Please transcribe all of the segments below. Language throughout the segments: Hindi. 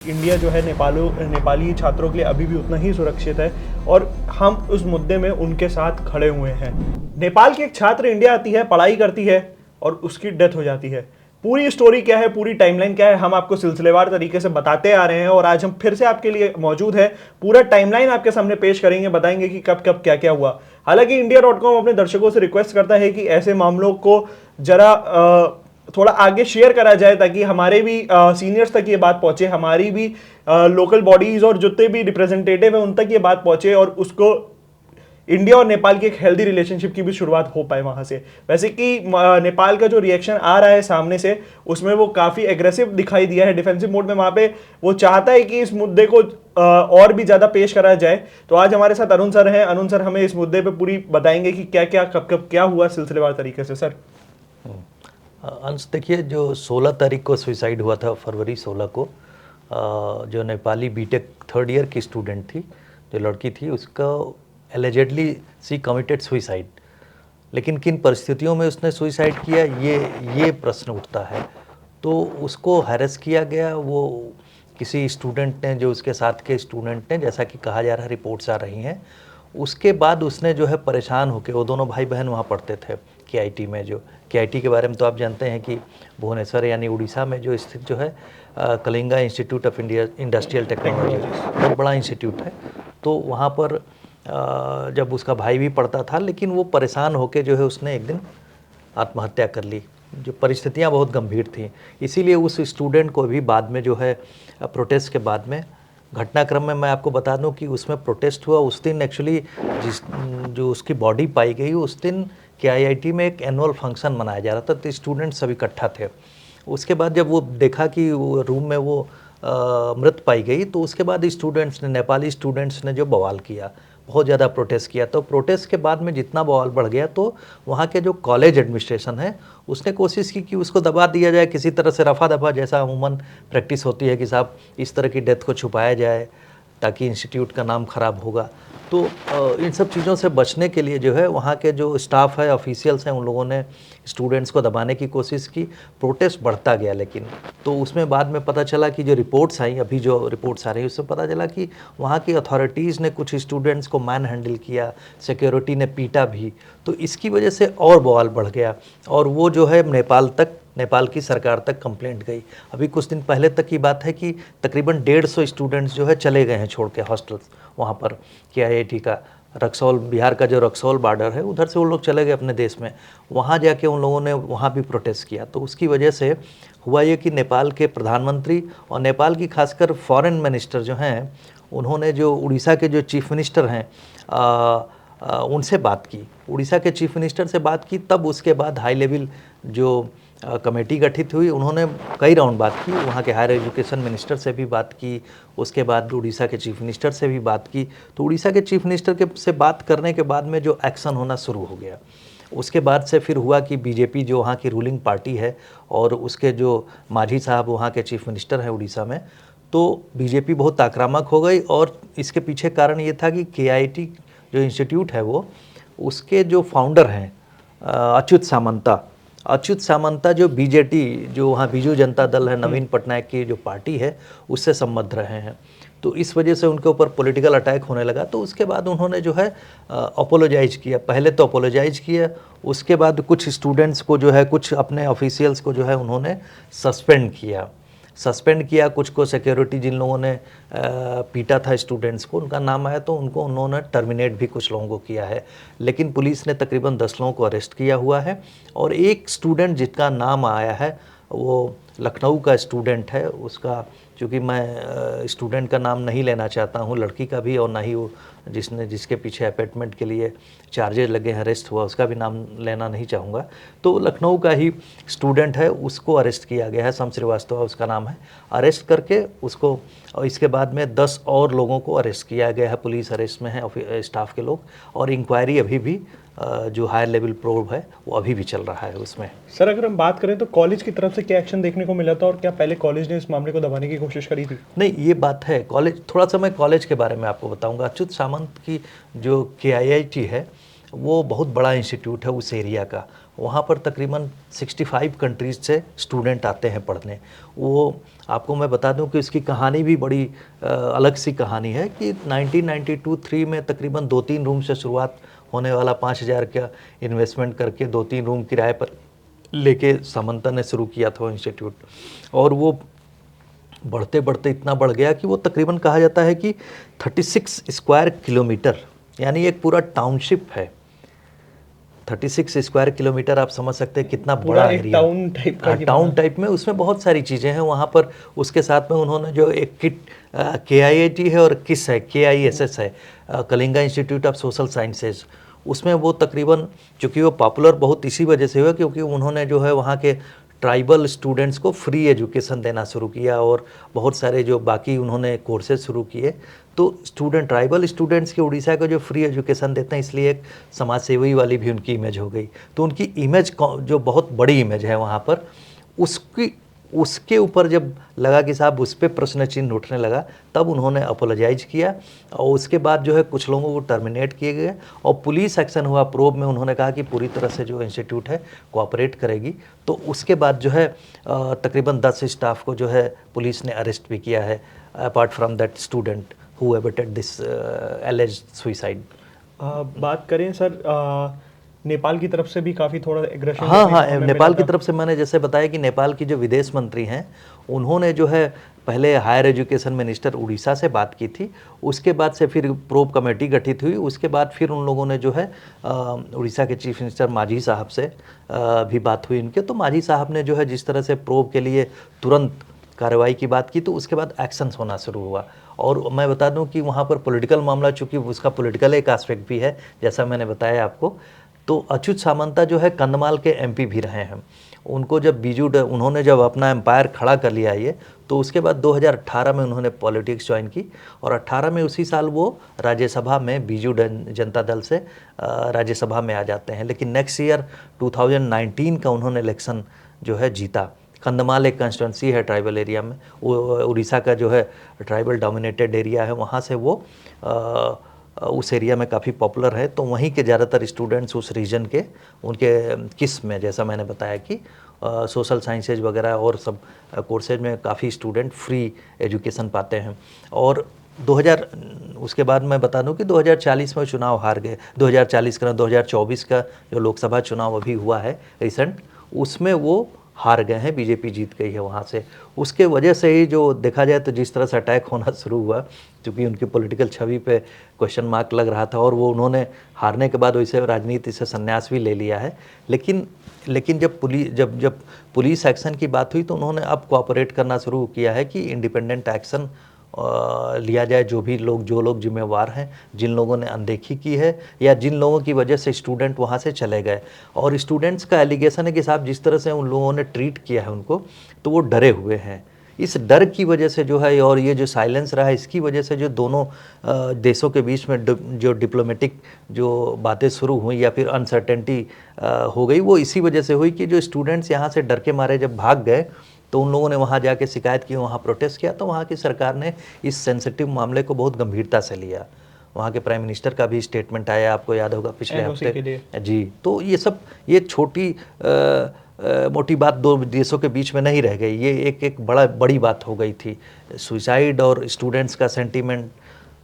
इंडिया जो है नेपाली छात्रों के लिए अभी भी उतना ही सुरक्षित है और हम उस मुद्दे में उनके साथ खड़े हुए हैं। नेपाल की एक छात्र इंडिया आती है, पढ़ाई करती है और उसकी डेथ हो जाती है। पूरी स्टोरी क्या है, पूरी टाइमलाइन क्या है, हम आपको सिलसिलेवार तरीके से बताते आ रहे हैं और आज हम फिर से आपके लिए मौजूद है। पूरा टाइमलाइन आपके सामने पेश करेंगे, बताएंगे कि कब कब क्या क्या हुआ। हालांकि इंडिया.com अपने दर्शकों से रिक्वेस्ट करता है कि ऐसे मामलों को जरा थोड़ा आगे शेयर करा जाए ताकि हमारे भी सीनियर्स तक ये बात पहुंचे, हमारी भी लोकल बॉडीज और जितने भी रिप्रेजेंटेटिव है उन तक ये बात पहुंचे और उसको इंडिया और नेपाल की एक हेल्दी रिलेशनशिप की भी शुरुआत हो पाए वहां से। वैसे कि नेपाल का जो रिएक्शन आ रहा है सामने से, उसमें वो काफी एग्रेसिव दिखाई दिया है, डिफेंसिव मोड में। वहां पे वो चाहता है कि इस मुद्दे को और भी ज्यादा पेश करा जाए। तो आज हमारे साथ अरुण सर हैं। अरुण सर हमें इस मुद्दे पे पूरी बताएंगे कि क्या क्या कब कब क्या हुआ सिलसिलेवार तरीके से। सर अंश, देखिए, जो 16 तारीख को सुसाइड हुआ था, फरवरी 16 को, जो नेपाली बीटेक थर्ड ईयर की स्टूडेंट थी, जो लड़की थी, उसका एलिजेडली सी कमिटेड सुसाइड। लेकिन किन परिस्थितियों में उसने सुसाइड किया, ये प्रश्न उठता है। तो उसको हैरेस किया गया, वो किसी स्टूडेंट ने, जो उसके साथ के स्टूडेंट ने, जैसा कि कहा जा रहा है, रिपोर्ट्स आ रही हैं। उसके बाद उसने जो है परेशान होकर, वो दोनों भाई बहन वहाँ पढ़ते थे KIT में। जो KIT के बारे में तो आप जानते हैं कि भुवनेश्वर यानी उड़ीसा में जो स्थित जो है Kalinga institute of industrial technology, बहुत बड़ा इंस्टीट्यूट है। तो वहाँ पर जब उसका भाई भी पढ़ता था, लेकिन वो परेशान होकर जो है उसने एक दिन आत्महत्या कर ली। जो परिस्थितियाँ बहुत गंभीर थीं, इसीलिए उस स्टूडेंट को भी बाद में जो है प्रोटेस्ट के बाद में, घटनाक्रम में मैं आपको बता दूं कि उसमें प्रोटेस्ट हुआ उस दिन। एक्चुअली जो उसकी बॉडी पाई गई, उस दिन KIT में एक एनुअल फंक्शन मनाया जा रहा था, तो स्टूडेंट सब इकट्ठा थे। उसके बाद जब वो देखा कि वो रूम में वो मृत पाई गई, तो उसके बाद स्टूडेंट्स ने, नेपाली स्टूडेंट्स ने जो बवाल किया, बहुत ज़्यादा प्रोटेस्ट किया। तो प्रोटेस्ट के बाद में जितना बवाल बढ़ गया, तो वहाँ के जो कॉलेज एडमिनिस्ट्रेशन है, उसने कोशिश की कि उसको दबा दिया जाए किसी तरह से, रफा दफा जैसा अमूमन प्रैक्टिस होती है कि साहब इस तरह की डेथ को छुपाया जाए ताकि इंस्टीट्यूट का नाम खराब होगा। तो इन सब चीज़ों से बचने के लिए जो है वहाँ के जो स्टाफ है, ऑफिशियल्स हैं, उन लोगों ने स्टूडेंट्स को दबाने की कोशिश की। प्रोटेस्ट बढ़ता गया, लेकिन तो उसमें बाद में पता चला कि जो रिपोर्ट्स आई, अभी जो रिपोर्ट्स आ रही है, उससे पता चला कि वहाँ की अथॉरिटीज़ ने कुछ स्टूडेंट्स को मैन हैंडल किया, सिक्योरिटी ने पीटा भी। तो इसकी वजह से और बवाल बढ़ गया और वो जो है नेपाल की सरकार तक कंप्लेंट गई। अभी कुछ दिन पहले तक की बात है कि तकरीबन 150 स्टूडेंट्स जो है चले गए हैं छोड़ के हॉस्टल्स, वहाँ पर KIT का रक्सौल, बिहार का जो रक्सौल बॉर्डर है, उधर से वो लोग चले गए अपने देश में। वहाँ जाके उन लोगों ने वहाँ भी प्रोटेस्ट किया। तो उसकी वजह से हुआ ये कि नेपाल के प्रधानमंत्री और नेपाल की खासकर फॉरेन मिनिस्टर जो हैं, उन्होंने जो उड़ीसा के जो चीफ मिनिस्टर हैं उनसे बात की, उड़ीसा के चीफ मिनिस्टर से बात की। तब उसके बाद हाई लेवल जो कमेटी गठित हुई, उन्होंने कई राउंड बात की, वहाँ के हायर एजुकेशन मिनिस्टर से भी बात की, उसके बाद उड़ीसा के चीफ मिनिस्टर से भी बात की। तो उड़ीसा के चीफ मिनिस्टर से बात करने के बाद में जो एक्शन होना शुरू हो गया, उसके बाद से फिर हुआ कि BJP जो वहाँ की रूलिंग पार्टी है और उसके जो मांझी साहब वहाँ के चीफ मिनिस्टर हैं उड़ीसा में, तो BJP बहुत आक्रामक हो गई। और इसके पीछे कारण ये था कि KIT जो इंस्टीट्यूट है, वो उसके जो फाउंडर हैं अच्युत सामंता जो BJT, जो वहाँ बीजू जनता दल है, नवीन पटनायक की जो पार्टी है, उससे संबद्ध रहे हैं। तो इस वजह से उनके ऊपर पॉलिटिकल अटैक होने लगा। तो उसके बाद उन्होंने जो है अपोलोजाइज किया। पहले तो अपोलोजाइज किया, उसके बाद कुछ स्टूडेंट्स को जो है, कुछ अपने ऑफिशियल्स को जो है उन्होंने सस्पेंड किया। कुछ को सिक्योरिटी, जिन लोगों ने पीटा था स्टूडेंट्स को, उनका नाम आया तो उनको उन्होंने टर्मिनेट भी कुछ लोगों को किया है। लेकिन पुलिस ने तकरीबन 10 लोगों को अरेस्ट किया हुआ है। और एक स्टूडेंट जिसका नाम आया है, वो लखनऊ का स्टूडेंट है। उसका, चूँकि मैं स्टूडेंट का नाम नहीं लेना चाहता हूँ, लड़की का भी, और ना ही वो जिसके पीछे अपार्टमेंट के लिए चार्जेस लगे हैं, अरेस्ट हुआ, उसका भी नाम लेना नहीं चाहूँगा। तो लखनऊ का ही स्टूडेंट है, उसको अरेस्ट किया गया है, शम श्रीवास्तव उसका नाम है। अरेस्ट करके उसको, और इसके बाद में 10 और लोगों को अरेस्ट किया गया है। पुलिस अरेस्ट में है, स्टाफ के लोग, और इंक्वायरी अभी भी जो हायर लेवल प्रोब है वो अभी भी चल रहा है उसमें। सर अगर हम बात करें तो कॉलेज की तरफ से क्या एक्शन देखने को मिला था और क्या पहले कॉलेज ने इस मामले को दबाने की कोशिश करी थी? नहीं, ये बात है। कॉलेज, थोड़ा सा मैं कॉलेज के बारे में आपको बताऊंगा। अच्युत सामंत की जो KIT है, वो बहुत बड़ा इंस्टीट्यूट है उस एरिया का। वहाँ पर तकरीबन 65 कंट्रीज से स्टूडेंट आते हैं पढ़ने। वो आपको मैं बता दूं कि इसकी कहानी भी बड़ी अलग सी कहानी है कि 1992-3 में तकरीबन 2-3 रूम से शुरुआत होने वाला 5,000 का इन्वेस्टमेंट करके 2-3 रूम किराए पर लेके सामंता ने शुरू किया था वो इंस्टीट्यूट। और वो बढ़ते बढ़ते इतना बढ़ गया कि वो तकरीबन कहा जाता है कि 36 स्क्वायर किलोमीटर, यानी एक पूरा टाउनशिप है। 36 स्क्वायर किलोमीटर, आप समझ सकते हैं कितना बड़ा एरिया, टाउन टाइप का। टाउन टाइप में उसमें बहुत सारी चीज़ें हैं वहाँ पर। उसके साथ में उन्होंने जो एक किट KIIT है और किस है KISS है, Kalinga institute of social sciences, उसमें वो तकरीबन, चूँकि वो पॉपुलर बहुत इसी वजह से हुआ क्योंकि उन्होंने जो है वहाँ के ट्राइबल स्टूडेंट्स को फ्री एजुकेशन देना शुरू किया और बहुत सारे जो बाकी उन्होंने कोर्सेज शुरू किए। तो ट्राइबल स्टूडेंट्स के उड़ीसा को जो फ्री एजुकेशन देते हैं, इसलिए एक समाज सेवी वाली भी उनकी इमेज हो गई। तो उनकी इमेज जो बहुत बड़ी इमेज है वहाँ पर, उसके ऊपर जब लगा कि साहब उस पर प्रश्न चिन्ह उठने लगा, तब उन्होंने अपोलोजाइज किया और उसके बाद जो है कुछ लोगों को टर्मिनेट किए गए और पुलिस एक्शन हुआ। प्रोब में उन्होंने कहा कि पूरी तरह से जो इंस्टीट्यूट है कोऑपरेट करेगी। तो उसके बाद जो है तकरीबन 10 स्टाफ को जो है पुलिस ने अरेस्ट भी किया है, apart from that student who abetted this एलिज्ड suicide. बात करें सर, नेपाल की तरफ से भी काफ़ी थोड़ा एग्रेशन। हाँ, नेपाल की तरफ से मैंने जैसे बताया कि नेपाल की जो विदेश मंत्री हैं, उन्होंने जो है पहले हायर एजुकेशन मिनिस्टर उड़ीसा से बात की थी, उसके बाद से फिर प्रोब कमेटी गठित हुई, उसके बाद फिर उन लोगों ने जो है उड़ीसा के चीफ मिनिस्टर माझी साहब से भी बात हुई उनके। तो माझी साहब ने जो है जिस तरह से प्रोब के लिए तुरंत कार्रवाई की बात की, तो उसके बाद एक्शंस होना शुरू हुआ। और मैं बता दूं कि वहाँ पर पॉलिटिकल मामला, चूँकि उसका पॉलिटिकल एक एस्पेक्ट भी है जैसा मैंने बताया आपको, तो अच्युत सामंता जो है कंधमाल के MP भी रहे हैं। उनको जब उन्होंने जब अपना एम्पायर खड़ा कर लिया ये, तो उसके बाद 2018 में उन्होंने पॉलिटिक्स ज्वाइन की और 18 में उसी साल वो राज्यसभा में बीजू जनता दल से राज्यसभा में आ जाते हैं। लेकिन नेक्स्ट ईयर 2019 का उन्होंने इलेक्शन जो है जीता। कंधमाल एक कंस्टिट्यूंसी है ट्राइबल एरिया में, वो उड़ीसा का जो है ट्राइबल डोमिनेटेड एरिया है, वहाँ से वो उस एरिया में काफ़ी पॉपुलर है। तो वहीं के ज़्यादातर स्टूडेंट्स उस रीजन के, उनके किस में, जैसा मैंने बताया कि सोशल साइंसेज वगैरह और सब कोर्सेज में काफ़ी स्टूडेंट फ्री एजुकेशन पाते हैं। और 2000 उसके बाद मैं बता दूं कि 2040 में चुनाव हार गए। 2040 का 2024 का जो लोकसभा चुनाव अभी हुआ है रिसेंट, उसमें वो हार गए हैं, बीजेपी जीत गई है वहाँ से। उसके वजह से ही जो देखा जाए तो जिस तरह से अटैक होना शुरू हुआ, क्योंकि उनकी पॉलिटिकल छवि पे क्वेश्चन मार्क लग रहा था और वो उन्होंने हारने के बाद वैसे राजनीति से संन्यास भी ले लिया है। लेकिन जब पुलिस एक्शन की बात हुई तो उन्होंने अब कोऑपरेट करना शुरू किया है कि इंडिपेंडेंट एक्शन लिया जाए। जो लोग जिम्मेवार हैं, जिन लोगों ने अनदेखी की है या जिन लोगों की वजह से स्टूडेंट वहाँ से चले गए, और स्टूडेंट्स का एलिगेशन है कि साहब जिस तरह से उन लोगों ने ट्रीट किया है उनको, तो वो डरे हुए हैं। इस डर की वजह से जो है, और ये जो साइलेंस रहा है, इसकी वजह से जो दोनों देशों के बीच में जो डिप्लोमेटिक जो बातें शुरू हुई या फिर अनसर्टेनिटी हो गई, वो इसी वजह से हुई कि जो स्टूडेंट्स यहाँ से डर के मारे जब भाग गए, तो उन लोगों ने वहाँ जाके शिकायत की, वहाँ प्रोटेस्ट किया। तो वहाँ की सरकार ने इस सेंसिटिव मामले को बहुत गंभीरता से लिया। वहाँ के प्राइम मिनिस्टर का भी स्टेटमेंट आया, आपको याद होगा पिछले हफ्ते जी। तो ये छोटी मोटी बात दो देशों के बीच में नहीं रह गई, ये एक बड़ी बात हो गई थी। सुसाइड और स्टूडेंट्स का सेंटीमेंट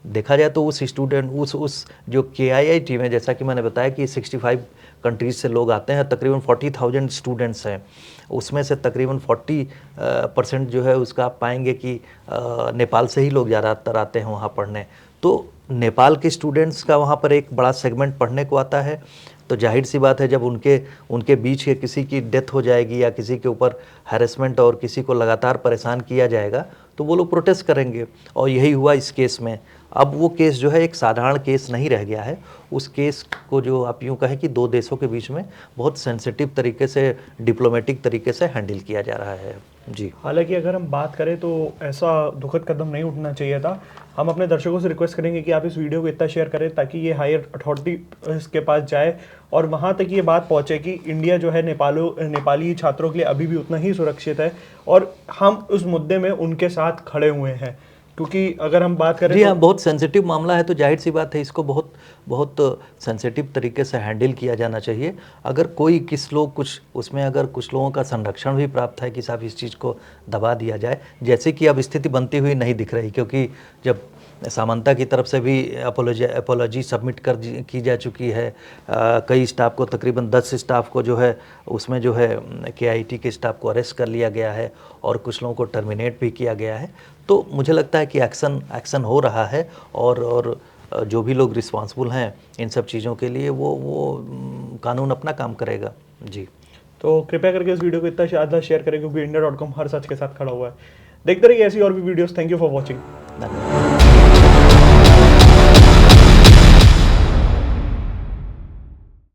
देखा जाए तो उस जो KIIT में, जैसा कि मैंने बताया कि 65 कंट्रीज से लोग आते हैं, तकरीबन 40,000 स्टूडेंट्स हैं, उसमें से तकरीबन 40% जो है उसका आप पाएंगे कि नेपाल से ही लोग ज़्यादातर आते हैं वहाँ पढ़ने। तो नेपाल के स्टूडेंट्स का वहाँ पर एक बड़ा सेगमेंट पढ़ने को आता है। तो जाहिर सी बात है, जब उनके बीच के किसी की डेथ हो जाएगी या किसी के ऊपर हैरेसमेंट और किसी को लगातार परेशान किया जाएगा, तो वो लोग प्रोटेस्ट करेंगे। और यही हुआ इस केस में। अब वो केस जो है एक साधारण केस नहीं रह गया है, उस केस को जो आप यूँ कहें कि दो देशों के बीच में बहुत सेंसिटिव तरीके से, डिप्लोमेटिक तरीके से हैंडल किया जा रहा है जी। हालांकि अगर हम बात करें तो ऐसा दुखद कदम नहीं उठना चाहिए था। हम अपने दर्शकों से रिक्वेस्ट करेंगे कि आप इस वीडियो को इतना शेयर करें ताकि ये हायर अथॉरिटी के पास जाए और वहाँ तक ये बात पहुँचे कि इंडिया जो है नेपाली छात्रों के लिए अभी भी उतना ही सुरक्षित है और हम उस मुद्दे में उनके साथ खड़े हुए हैं। क्योंकि अगर हम बात करें जी तो हाँ, बहुत सेंसिटिव मामला है, तो जाहिर सी बात है इसको बहुत बहुत सेंसिटिव तरीके से हैंडल किया जाना चाहिए। अगर कोई किस लोग कुछ उसमें अगर कुछ लोगों का संरक्षण भी प्राप्त है कि साहब इस चीज़ को दबा दिया जाए, जैसे कि अब स्थिति बनती हुई नहीं दिख रही, क्योंकि जब सामंता की तरफ से भी अपोलॉजी सबमिट की जा चुकी है। कई स्टाफ को, तकरीबन 10 स्टाफ को जो है उसमें जो है KIT के स्टाफ को अरेस्ट कर लिया गया है और कुछ लोगों को टर्मिनेट भी किया गया है। तो मुझे लगता है कि एक्शन हो रहा है और जो भी लोग रिस्पॉन्सिबल हैं इन सब चीज़ों के लिए वो कानून अपना काम करेगा। जी, तो कृपया करके इस वीडियो को इतना ज़्यादा शेयर करें, क्योंकि India.com हर सच के साथ खड़ा हुआ है। देखते रहिए ऐसी और भी videos. Thank you for watching. धन्यवाद।